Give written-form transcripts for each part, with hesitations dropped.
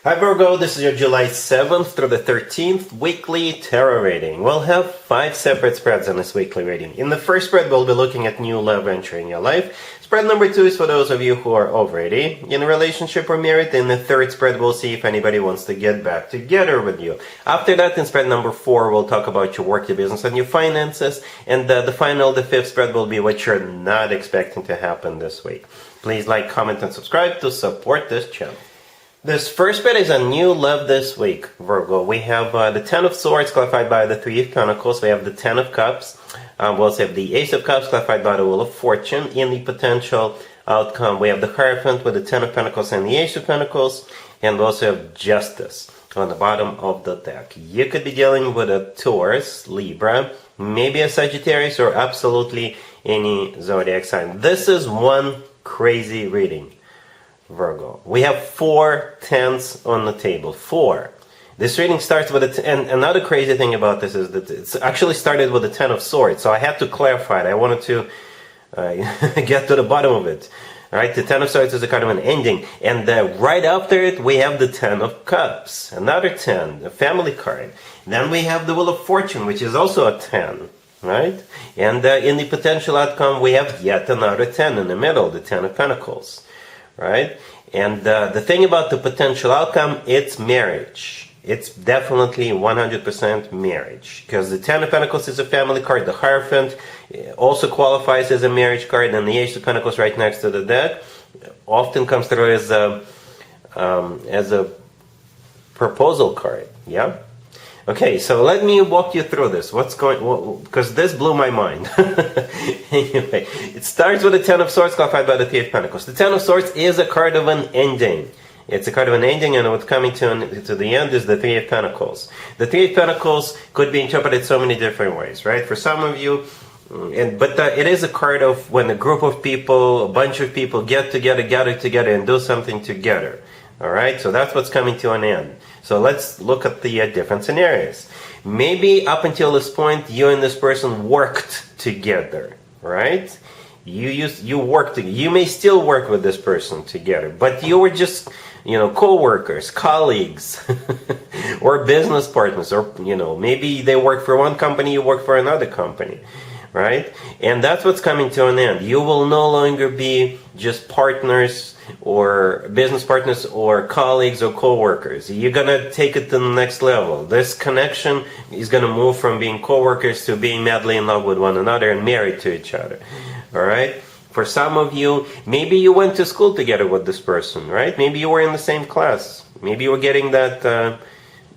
Hi Virgo, this is your July 7th through the 13th weekly tarot reading. We'll have 5 separate spreads in this weekly reading. In the first spread, we'll be looking at new love entering your life. Spread number 2 is for those of you who are already in a relationship or married. In the third spread, we'll see if anybody wants to get back together with you. After that, in spread number 4, we'll talk about your work, your business, and your finances. And the fifth spread will be what you're not expecting to happen this week. Please like, comment, and subscribe to support this channel. This first spread is a new love this week, Virgo. We have the Ten of Swords clarified by the Three of Pentacles. We have the Ten of Cups. We also have the Ace of Cups clarified by the Wheel of Fortune. In the potential outcome, we have the Hierophant with the Ten of Pentacles and the Ace of Pentacles. And we also have Justice on the bottom of the deck. You could be dealing with a Taurus, Libra, maybe a Sagittarius, or absolutely any zodiac sign. This is one crazy reading, Virgo. We have 4 tens on the table. 4. This reading starts with and another crazy thing about this is that it's actually started with the Ten of Swords. So I had to clarify it. I wanted to get to the bottom of it. All right, the Ten of Swords is a kind of an ending. And right after it, we have the Ten of Cups. Another 10, a family card. Then we have the Wheel of Fortune, which is also a 10. Right? And in the potential outcome, we have yet another 10 in the middle, the Ten of Pentacles. Right? And the thing about the potential outcome, it's marriage. It's definitely 100% marriage. Because the Ten of Pentacles is a family card. The Hierophant also qualifies as a marriage card. And the Ace of Pentacles right next to the deck often comes through as a proposal card. Yeah? Okay, so let me walk you through this. Because this blew my mind. Anyway, it starts with the Ten of Swords clarified by the Three of Pentacles. The Ten of Swords is a card of an ending. It's a card of an ending, and what's coming to the end is the Three of Pentacles. The Three of Pentacles could be interpreted so many different ways, right? For some of you, but it is a card of when a group of people, a bunch of people gather together and do something together. All right, so that's what's coming to an end. So let's look at the different scenarios. Maybe up until this point, you and this person worked together, right? You worked together. You may still work with this person together, but you were just, co-workers, colleagues, or business partners, or, maybe they work for one company, you work for another company. Right? And that's what's coming to an end. You will no longer be just partners or business partners or colleagues or co-workers. You're going to take it to the next level. This connection is going to move from being co-workers to being madly in love with one another and married to each other. All right? For some of you, maybe you went to school together with this person, right? Maybe you were in the same class. Maybe you were getting that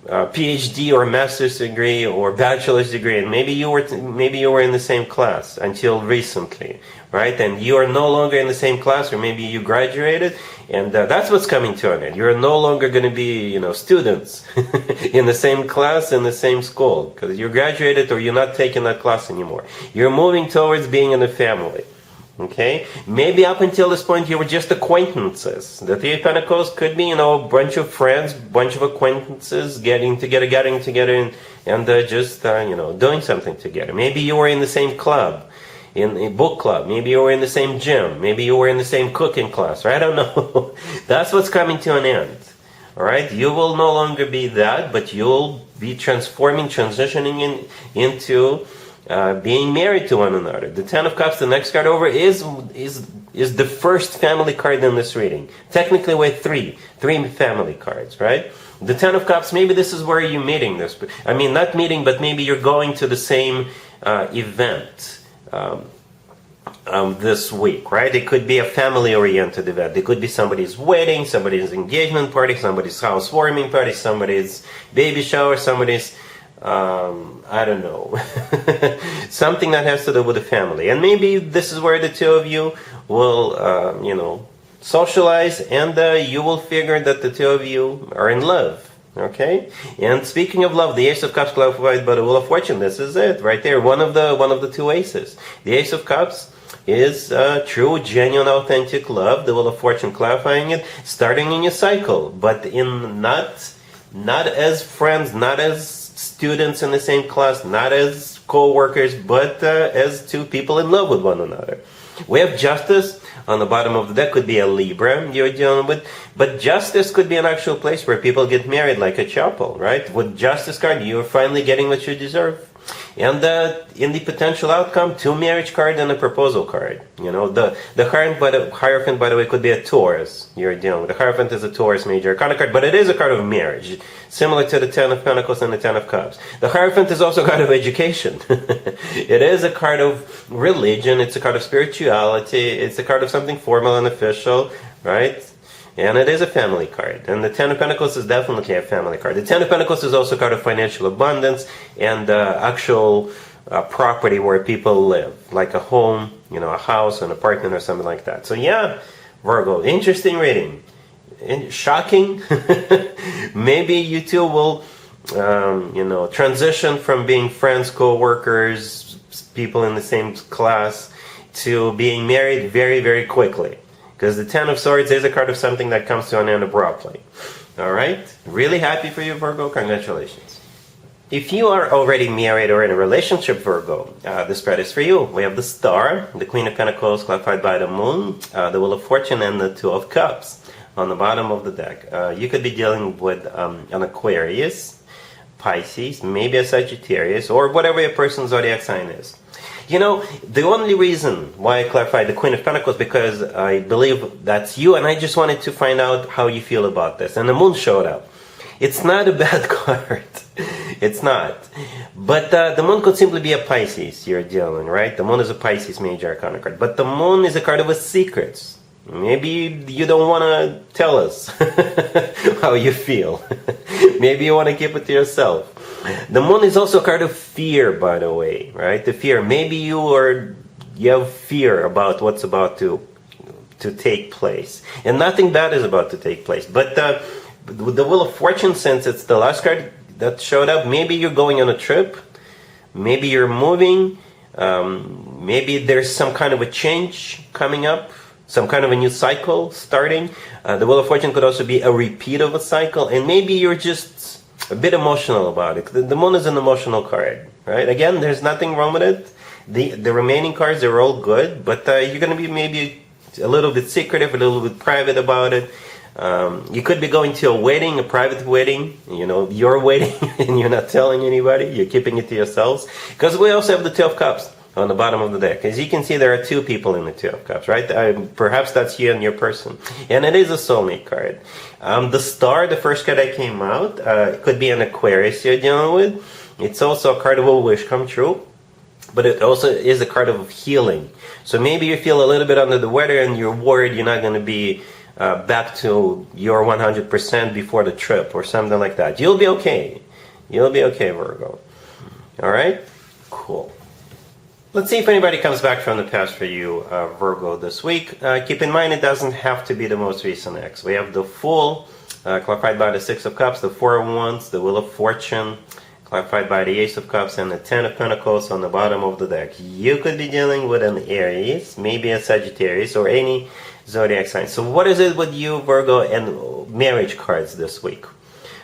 PhD or master's degree or bachelor's degree, and maybe you were in the same class until recently, right? And you are no longer in the same class, or maybe you graduated, and that's what's coming to an end. You're no longer going to be, students in the same class in the same school because you graduated or you're not taking that class anymore. You're moving towards being in a family. Okay, maybe up until this point you were just acquaintances. The Three of Pentacles could be, a bunch of friends, bunch of acquaintances getting together, and just, doing something together. Maybe you were in the same club, in a book club. Maybe you were in the same gym. Maybe you were in the same cooking class. Right? I don't know. That's what's coming to an end. All right, you will no longer be that, but you'll be transitioning into being married to one another. The Ten of Cups, the next card over, is the first family card in this reading. Technically, we have three family cards, right? The Ten of Cups, maybe this is where you're meeting this. I mean, not meeting, but maybe you're going to the same event this week, right? It could be a family-oriented event. It could be somebody's wedding, somebody's engagement party, somebody's housewarming party, somebody's baby shower, somebody's I don't know, something that has to do with the family. And maybe this is where the two of you will, socialize, and you will figure that the two of you are in love. Okay? And speaking of love, the Ace of Cups clarified by the Wheel of Fortune. This is it, right there. One of the two aces. The Ace of Cups is true, genuine, authentic love. The Wheel of Fortune clarifying it, starting in your cycle, but in not as friends, not as students in the same class, not as co-workers, but as two people in love with one another. We have Justice on the bottom of the deck. Could be a Libra you're dealing with. But Justice could be an actual place where people get married, like a chapel, right? With Justice card, you're finally getting what you deserve. And in the potential outcome, 2 marriage card and a proposal card. You know, the Hierophant, by the way, could be a Taurus you're dealing with. The Hierophant is a Taurus major arcana card, but it is a card of marriage, similar to the Ten of Pentacles and the Ten of Cups. The Hierophant is also a card of education. It is a card of religion. It's a card of spirituality. It's a card of something formal and official, right? And it is a family card. And the Ten of Pentacles is definitely a family card. The Ten of Pentacles is also a card of financial abundance and actual property where people live, like a home, you know, a house, an apartment, or something like that. So yeah, Virgo, interesting reading. Shocking. Maybe you two will, you know, transition from being friends, co-workers, people in the same class, to being married very, very quickly. Because the Ten of Swords is a card of something that comes to an end abruptly. Alright? Really happy for you, Virgo. Congratulations. If you are already married or in a relationship, Virgo, the spread is for you. We have the Star, the Queen of Pentacles clarified by the Moon, the Wheel of Fortune, and the Two of Cups on the bottom of the deck. You could be dealing with an Aquarius, Pisces, maybe a Sagittarius, or whatever your person's zodiac sign is. You know, the only reason why I clarified the Queen of Pentacles because I believe that's you, and I just wanted to find out how you feel about this. And the Moon showed up. It's not a bad card. It's not. But the Moon could simply be a Pisces you're dealing, right? The Moon is a Pisces major arcana card. But the Moon is a card of secrets. Maybe you don't want to tell us how you feel. Maybe you want to keep it to yourself. The Moon is also a card of fear, by the way, right? The fear. Maybe you have fear about what's about to take place. And nothing bad is about to take place. But the Wheel of Fortune, since it's the last card that showed up, maybe you're going on a trip. Maybe you're moving. Maybe there's some kind of a change coming up. Some kind of a new cycle starting. The Wheel of Fortune could also be a repeat of a cycle. And maybe you're just a bit emotional about it. The Moon is an emotional card, right? Again, there's nothing wrong with it. The remaining cards are all good, but you're going to be maybe a little bit secretive, a little bit private about it. You could be going to a wedding, a private wedding, you know, your wedding, and you're not telling anybody. You're keeping it to yourselves. Because we also have the Two of Cups on the bottom of the deck. As you can see, there are 2 people in the Two of Cups, right? Perhaps that's you and your person. And it is a soulmate card. The Star, the first card that came out, could be an Aquarius you're dealing with. It's also a card of a wish come true. But it also is a card of healing. So maybe you feel a little bit under the weather and you're worried you're not going to be back to your 100% before the trip or something like that. You'll be okay. You'll be okay, Virgo. Alright? Cool. Let's see if anybody comes back from the past for you, Virgo, this week. Keep in mind, it doesn't have to be the most recent ex. We have the Fool, clarified by the Six of Cups, the Four of Wands, the Wheel of Fortune, clarified by the Ace of Cups, and the Ten of Pentacles on the bottom of the deck. You could be dealing with an Aries, maybe a Sagittarius, or any zodiac sign. So what is it with you, Virgo, and marriage cards this week?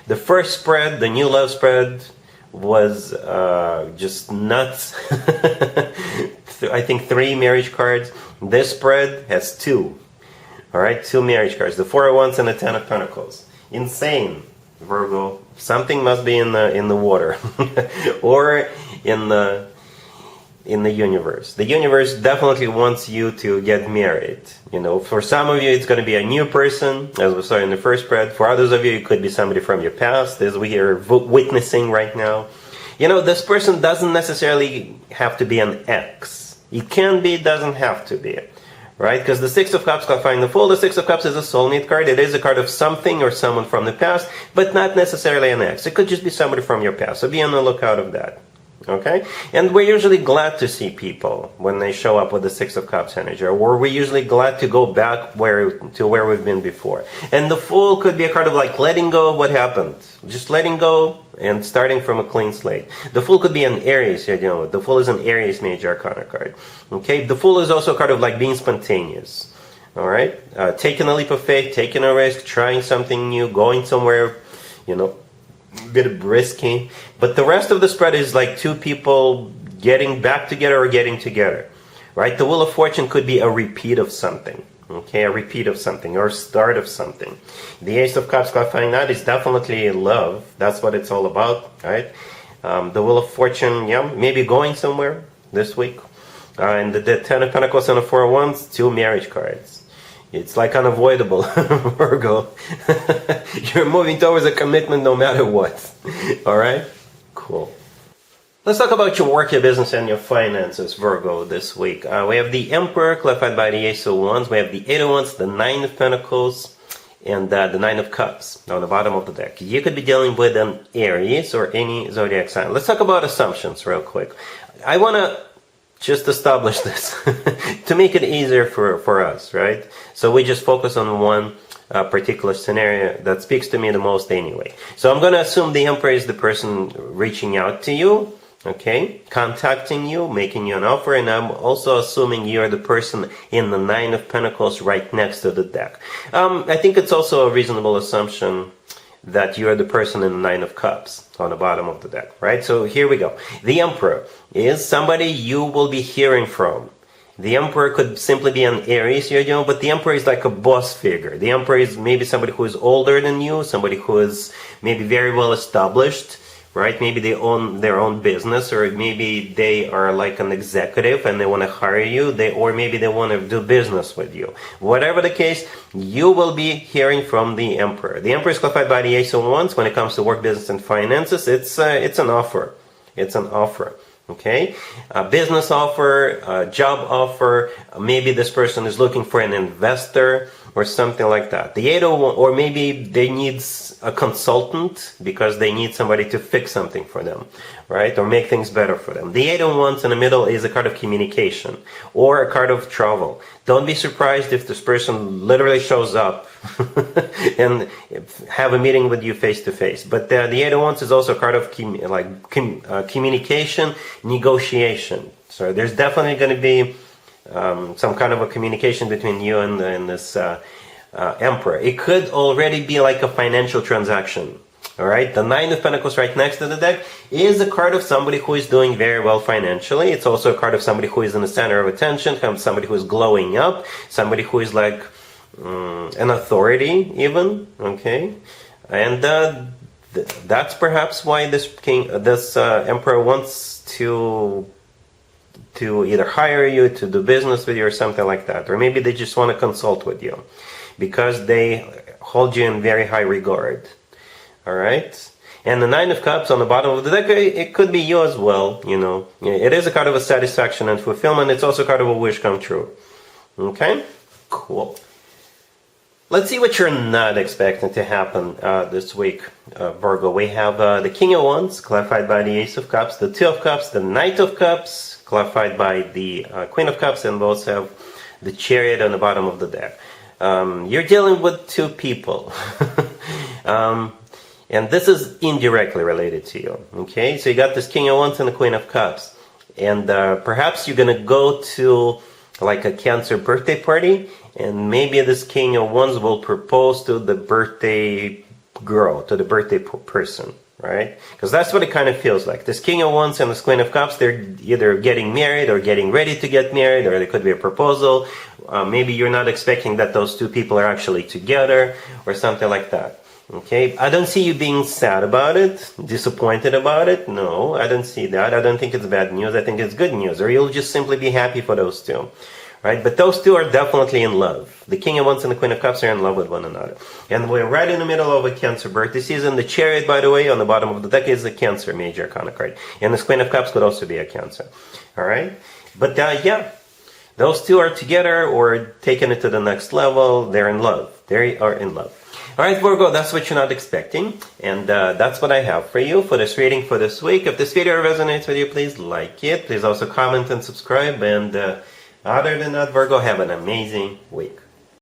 The first spread, the new love spread, was just nuts. I think 3 marriage cards. This spread has 2. Alright, 2 marriage cards. The Four of Wands and the Ten of Pentacles. Insane, Virgo. Something must be in the water. Or in the universe. The universe definitely wants you to get married. You know, for some of you it's going to be a new person, as we saw in the first spread. For others of you, it could be somebody from your past, as we are witnessing right now. You know, this person doesn't necessarily have to be an ex. It can be, doesn't have to be. Right? Because the Six of Cups clarifying the Fool, the Six of Cups is a soulmate card. It is a card of something or someone from the past, but not necessarily an ex. It could just be somebody from your past. So be on the lookout of that. Okay? And we're usually glad to see people when they show up with the Six of Cups energy, or we're usually glad to go back to where we've been before. And the Fool could be a card of like letting go of what happened. Just letting go and starting from a clean slate. The Fool could be an Aries you're dealing with. The Fool is an Aries major arcana card. Okay? The Fool is also a card of like being spontaneous. Alright? Taking a leap of faith, taking a risk, trying something new, going somewhere, you know, a bit risky. But the rest of the spread is like 2 people getting back together or getting together. right? The Wheel of Fortune could be a repeat of something. Okay, a repeat of something or start of something. The Ace of Cups clarifying that is definitely love. That's what it's all about, right? The Wheel of Fortune, yeah, maybe going somewhere this week. And the Ten of Pentacles and the Four of Wands, two marriage cards. It's like unavoidable, Virgo. You're moving towards a commitment no matter what. All right? Cool. Let's talk about your work, your business, and your finances, Virgo, this week. We have the Emperor, clarified by the Ace of Wands. We have the Eight of Wands, the Nine of Pentacles, and the Nine of Cups on the bottom of the deck. You could be dealing with an Aries or any zodiac sign. Let's talk about assumptions real quick. I want to just establish this to make it easier for us, right? So we just focus on one particular scenario that speaks to me the most anyway. So I'm going to assume the Emperor is the person reaching out to you, okay, contacting you, making you an offer, and I'm also assuming you're the person in the Nine of Pentacles right next to the deck. I think it's also a reasonable assumption that you're the person in the Nine of Cups on the bottom of the deck, right? So here we go. The Emperor is somebody you will be hearing from. The Emperor could simply be an Aries, but the Emperor is like a boss figure. The Emperor is maybe somebody who is older than you, somebody who is maybe very well established, right? Maybe they own their own business, or maybe they are like an executive and they want to hire you, or maybe they want to do business with you. Whatever the case, you will be hearing from the Emperor. The Emperor is clarified by the Ace of Wands. When it comes to work, business, and finances, it's an offer. It's an offer. Okay, a business offer, a job offer. Maybe this person is looking for an investor or something like that. The Eight of Wands, or maybe they need a consultant because they need somebody to fix something for them, right? Or make things better for them. The Eight of Wands in the middle is a card of communication or a card of travel. Don't be surprised if this person literally shows up and have a meeting with you face to face. But the Eight of Wands is also a card of communication, negotiation. So there's definitely going to be some kind of a communication between you and this Emperor. It could already be like a financial transaction. All right, the Nine of Pentacles right next to the deck is a card of somebody who is doing very well financially. It's also a card of somebody who is in the center of attention, somebody who is glowing up, somebody who is like an authority even, okay? And that's perhaps why this Emperor wants to either hire you, to do business with you, or something like that. Or maybe they just want to consult with you because they hold you in very high regard. All right? And the Nine of Cups on the bottom of the deck, it could be you as well, It is a card of a satisfaction and fulfillment. It's also a card of a wish come true. Okay? Cool. Let's see what you're not expecting to happen this week, Virgo. We have the King of Wands, clarified by the Ace of Cups, the Two of Cups, the Knight of Cups, clarified by the Queen of Cups, and both have the Chariot on the bottom of the deck. You're dealing with two people. And this is indirectly related to you, okay? So you got this King of Wands and the Queen of Cups. And perhaps you're going to go to like a Cancer birthday party, and maybe this King of Wands will propose to the birthday girl, to the birthday person, right? Because that's what it kind of feels like. This King of Wands and this Queen of Cups, they're either getting married or getting ready to get married, or there could be a proposal. Maybe you're not expecting that those two people are actually together or something like that. Okay, I don't see you being sad about it, disappointed about it. No, I don't see that. I don't think it's bad news. I think it's good news. Or you'll just simply be happy for those two. Right? But those two are definitely in love. The King of Wands and the Queen of Cups are in love with one another. And we're right in the middle of a Cancer birthday season. The Chariot, by the way, on the bottom of the deck is a Cancer major arcana card. And this Queen of Cups could also be a Cancer. All right? But yeah, those two are together or taking it to the next level. They're in love. They are in love. All right, Virgo, that's what you're not expecting. And that's what I have for you for this reading for this week. If this video resonates with you, please like it. Please also comment and subscribe. And other than that, Virgo, have an amazing week.